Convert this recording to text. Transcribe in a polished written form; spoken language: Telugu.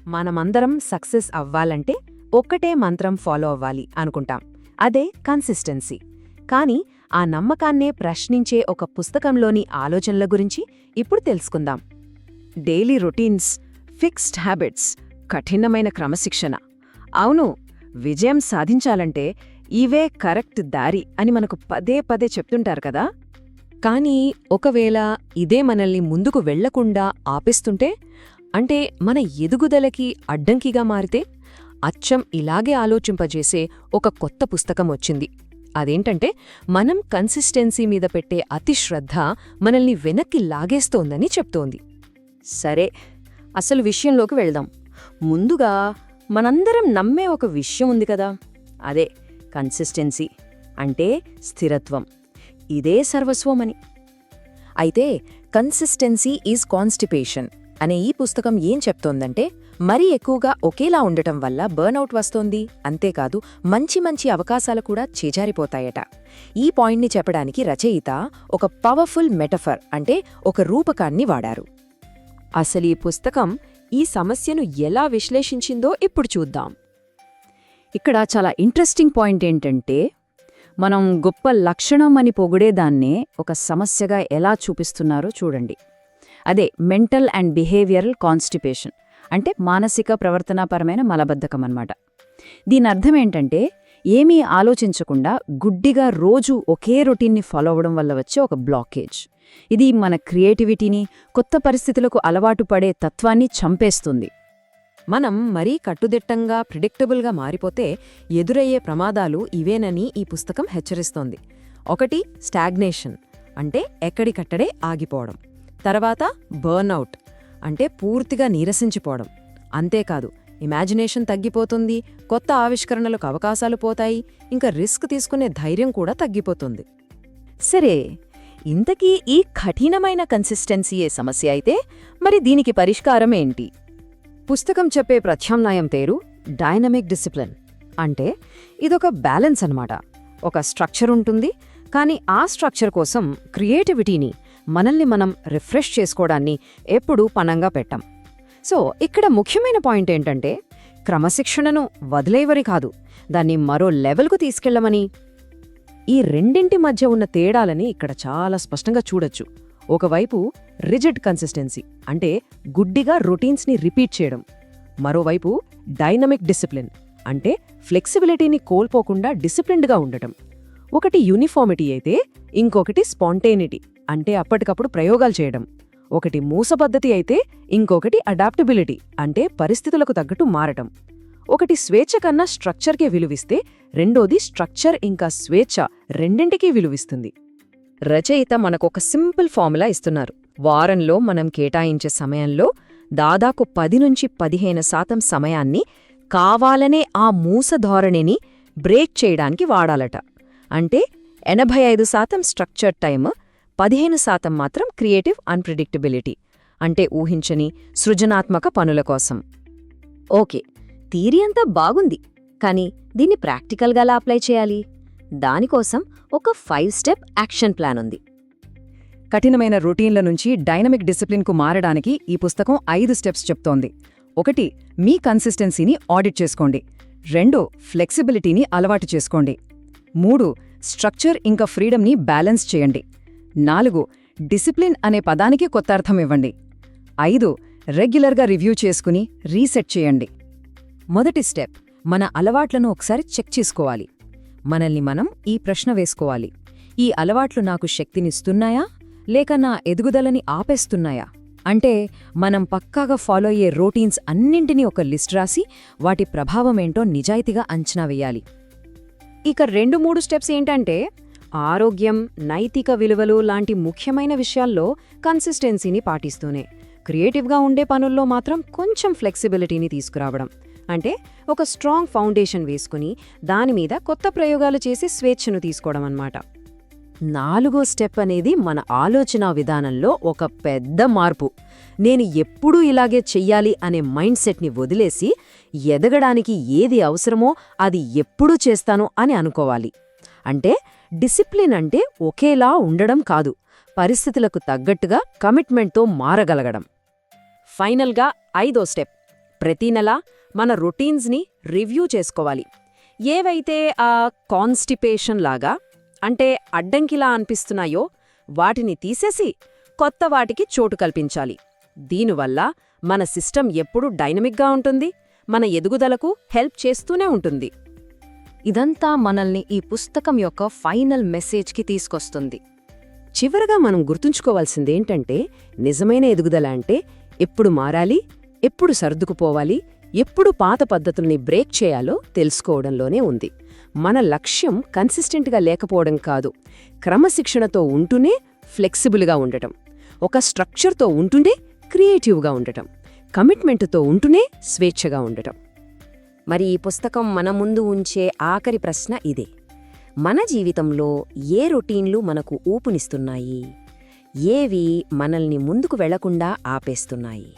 మనమందరం సక్సెస్ అవ్వాలంటే ఒక్కటే మంత్రం ఫాలో అవ్వాలి అనుకుంటాం, అదే కన్సిస్టెన్సీ. కానీ ఆ నమ్మకాన్నే ప్రశ్నించే ఒక పుస్తకంలోని ఆలోచనల గురించి ఇప్పుడు తెలుసుకుందాం. డైలీ రొటీన్స్, ఫిక్స్డ్ హ్యాబిట్స్, కఠినమైన క్రమశిక్షణ. అవును, విజయం సాధించాలంటే ఇవే కరెక్ట్ దారి అని మనకు పదే పదే చెప్తుంటారు కదా. కానీ ఒకవేళ ఇదే మనల్ని ముందుకు వెళ్లకుండా ఆపేస్తుంటే, అంటే మన ఎదుగుదలకి అడ్డంకిగా మారితే, అచ్చం ఇలాగే ఆలోచింపజేసే ఒక కొత్త పుస్తకం వచ్చింది. అదేంటంటే, మనం కన్సిస్టెన్సీ మీద పెట్టే అతిశ్రద్ధ మనల్ని వెనక్కి లాగేస్తోందని చెప్తోంది. సరే, అసలు విషయంలోకి వెళ్దాం. ముందుగా మనందరం నమ్మే ఒక విషయం ఉంది కదా, అదే కన్సిస్టెన్సీ అంటే స్థిరత్వం, ఇదే సర్వస్వమని. అయితే కన్సిస్టెన్సీ ఈజ్ కాన్స్టిపేషన్ అనే ఈ పుస్తకం ఏం చెప్తోందంటే, మరీ ఎక్కువగా ఒకేలా ఉండటం వల్ల బర్నౌట్ వస్తోంది, అంతేకాదు మంచి మంచి అవకాశాలు కూడా చేజారిపోతాయట. ఈ పాయింట్ని చెప్పడానికి రచయిత ఒక పవర్ఫుల్ మెటఫర్ అంటే ఒక రూపకాన్ని వాడారు. అసలు ఈ పుస్తకం ఈ సమస్యను ఎలా విశ్లేషించిందో ఇప్పుడు చూద్దాం. ఇక్కడ చాలా ఇంట్రెస్టింగ్ పాయింట్ ఏంటంటే, మనం గొప్ప లక్షణం అని పొగిడేదాన్నే ఒక సమస్యగా ఎలా చూపిస్తున్నారో చూడండి. అదే మెంటల్ అండ్ బిహేవియరల్ కాన్స్టిపేషన్ అంటే మానసిక ప్రవర్తనాపరమైన మలబద్ధకం అన్నమాట. దీని అర్థమేంటంటే, ఏమీ ఆలోచించకుండా గుడ్డిగా రోజూ ఒకే రొటీన్ని ఫాలో అవ్వడం వల్ల వచ్చే ఒక బ్లాకేజ్. ఇది మన క్రియేటివిటీని, కొత్త పరిస్థితులకు అలవాటు పడే తత్వాన్ని చంపేస్తుంది. మనం మరీ కట్టుదిట్టంగా ప్రిడిక్టబుల్గా మారిపోతే ఎదురయ్యే ప్రమాదాలు ఇవేనని ఈ పుస్తకం హెచ్చరిస్తోంది. ఒకటి, స్టాగ్నేషన్ అంటే ఎక్కడికట్టడే ఆగిపోవడం. తర్వాత బర్న్అవుట్ అంటే పూర్తిగా నీరసించిపోవడం. అంతేకాదు, ఇమాజినేషన్ తగ్గిపోతుంది, కొత్త ఆవిష్కరణలకు అవకాశాలు పోతాయి, ఇంకా రిస్క్ తీసుకునే ధైర్యం కూడా తగ్గిపోతుంది. సరే, ఇంతకీ ఈ కఠినమైన కన్సిస్టెన్సీయే సమస్య అయితే మరి దీనికి పరిష్కారం ఏంటి? పుస్తకం చెప్పే ప్రత్యామ్నాయం పేరు డైనమిక్ డిసిప్లిన్. అంటే ఇదొక బ్యాలెన్స్ అన్నమాట. ఒక స్ట్రక్చర్ ఉంటుంది, కానీ ఆ స్ట్రక్చర్ కోసం క్రియేటివిటీని, మనల్ని మనం రిఫ్రెష్ చేసుకోవడాన్ని ఎప్పుడూ పణంగా పెట్టం. సో ఇక్కడ ముఖ్యమైన పాయింట్ ఏంటంటే, క్రమశిక్షణను వదిలేవరి కాదు, దాన్ని మరో లెవెల్కు తీసుకెళ్లమని. ఈ రెండింటి మధ్య ఉన్న తేడాలని ఇక్కడ చాలా స్పష్టంగా చూడొచ్చు. ఒకవైపు రిజిడ్ కన్సిస్టెన్సీ అంటే గుడ్డిగా రొటీన్స్ని రిపీట్ చేయడం, మరోవైపు డైనమిక్ డిసిప్లిన్ అంటే ఫ్లెక్సిబిలిటీని కోల్పోకుండా డిసిప్లిన్డ్గా ఉండటం. ఒకటి యూనిఫార్మిటీ అయితే ఇంకొకటి స్పాంటేనిటీ అంటే అప్పటికప్పుడు ప్రయోగాలు చేయడం. ఒకటి మూసపద్ధతి అయితే ఇంకొకటి అడాప్టబిలిటీ అంటే పరిస్థితులకు తగ్గట్టు మారటం. ఒకటి స్వేచ్ఛ కన్నా స్ట్రక్చర్కే విలువిస్తే రెండోది స్ట్రక్చర్ ఇంకా స్వేచ్ఛ రెండింటికీ విలువిస్తుంది. రచయిత మనకొక సింపుల్ ఫార్ములా ఇస్తున్నారు. వారంలో మనం కేటాయించే సమయంలో దాదాపు 10-15% సమయాన్ని కావాలనే ఆ మూస ధోరణిని బ్రేక్ చేయడానికి వాడాలట. అంటే 85% స్ట్రక్చర్ టైమ్, 15% మాత్రం క్రియేటివ్ అన్ప్రిడిక్టబిలిటీ అంటే ఊహించని సృజనాత్మక పనుల కోసం. ఓకే, థియరీ అంతా బాగుంది, కానీ దీన్ని ప్రాక్టికల్గా ఎలా అప్లై చేయాలి? దానికోసం ఒక 5 స్టెప్ యాక్షన్ ప్లాన్ ఉంది. కఠినమైన రొటీన్ల నుంచి డైనమిక్ డిసిప్లిన్కు మారడానికి ఈ పుస్తకం 5 స్టెప్స్ చెప్తోంది. 1, మీ కన్సిస్టెన్సీని ఆడిట్ చేసుకోండి. 2, ఫ్లెక్సిబిలిటీని అలవాటు చేసుకోండి. 3, స్ట్రక్చర్ ఇంకా ఫ్రీడమ్ని బ్యాలెన్స్ చేయండి. 4, డిసిప్లిన్ అనే పదానికి కొత్త అర్థం ఇవ్వండి. 5, రెగ్యులర్గా రివ్యూ చేసుకుని రీసెట్ చేయండి. మొదటి స్టెప్, మన అలవాట్లను ఒకసారి చెక్ చేసుకోవాలి. మనల్ని మనం ఈ ప్రశ్న వేసుకోవాలి: ఈ అలవాట్లు నాకు శక్తినిస్తున్నాయా లేక నా ఎదుగుదలని ఆపేస్తున్నాయా? అంటే మనం పక్కాగా ఫాలో అయ్యే రొటీన్స్ అన్నింటినీ ఒక లిస్ట్ రాసి వాటి ప్రభావమేంటో నిజాయితీగా అంచనా వెయ్యాలి. ఇక 2-3 స్టెప్స్ ఏంటంటే, ఆరోగ్యం, నైతిక విలువలు లాంటి ముఖ్యమైన విషయాల్లో కన్సిస్టెన్సీని పాటిస్తూనే, క్రియేటివ్గా ఉండే పనుల్లో మాత్రం కొంచెం ఫ్లెక్సిబిలిటీని తీసుకురావడం. అంటే ఒక స్ట్రాంగ్ ఫౌండేషన్ వేసుకుని దానిమీద కొత్త ప్రయోగాలు చేసి స్వేచ్ఛను తీసుకోవడం అన్నమాట. 4వ స్టెప్ అనేది మన ఆలోచనా విధానంలో ఒక పెద్ద మార్పు. నేను ఎప్పుడూ ఇలాగే చెయ్యాలి అనే మైండ్ సెట్ని వదిలేసి, ఎదగడానికి ఏది అవసరమో అది ఎప్పుడూ చేస్తాను అని అనుకోవాలి. అంటే డిసిప్లిన్ అంటే ఒకేలా ఉండడం కాదు, పరిస్థితులకు తగ్గట్టుగా కమిట్మెంట్తో మారగలగడం. ఫైనల్గా 5వ స్టెప్, ప్రతి నెల మన రొటీన్స్ని రివ్యూ చేసుకోవాలి. ఏవైతే కాన్స్టిపేషన్ లాగా అంటే అడ్డంకిలా అనిపిస్తున్నాయో వాటిని తీసేసి కొత్త వాటికి చోటు కల్పించాలి. దీనివల్ల మన సిస్టమ్ ఎప్పుడూ డైనమిక్గా ఉంటుంది, మన ఎదుగుదలకు హెల్ప్ చేస్తూనే ఉంటుంది. ఇదంతా మనల్ని ఈ పుస్తకం యొక్క ఫైనల్ మెసేజ్కి తీసుకొస్తుంది. చివరగా మనం గుర్తుంచుకోవాల్సిందేంటంటే, నిజమైన ఎదుగుదల అంటే ఎప్పుడు మారాలి, ఎప్పుడు సర్దుకుపోవాలి, ఎప్పుడు పాత పద్ధతుల్ని బ్రేక్ చేయాలో తెలుసుకోవడంలోనే ఉంది. మన లక్ష్యం కన్సిస్టెంట్గా లేకపోవడం కాదు, క్రమశిక్షణతో ఉంటూనే ఫ్లెక్సిబుల్గా ఉండటం, ఒక స్ట్రక్చర్తో ఉంటూనే క్రియేటివ్గా ఉండటం, కమిట్మెంటుతో ఉంటూనే స్వేచ్ఛగా ఉండటం. మరి ఈ పుస్తకం మన ముందు ఉంచే ఆఖరి ప్రశ్న ఇదే: మన జీవితంలో ఏ రొటీన్లు మనకు ఊపునిస్తున్నాయి, ఏవి మనల్ని ముందుకు వెళ్లకుండా ఆపేస్తున్నాయి?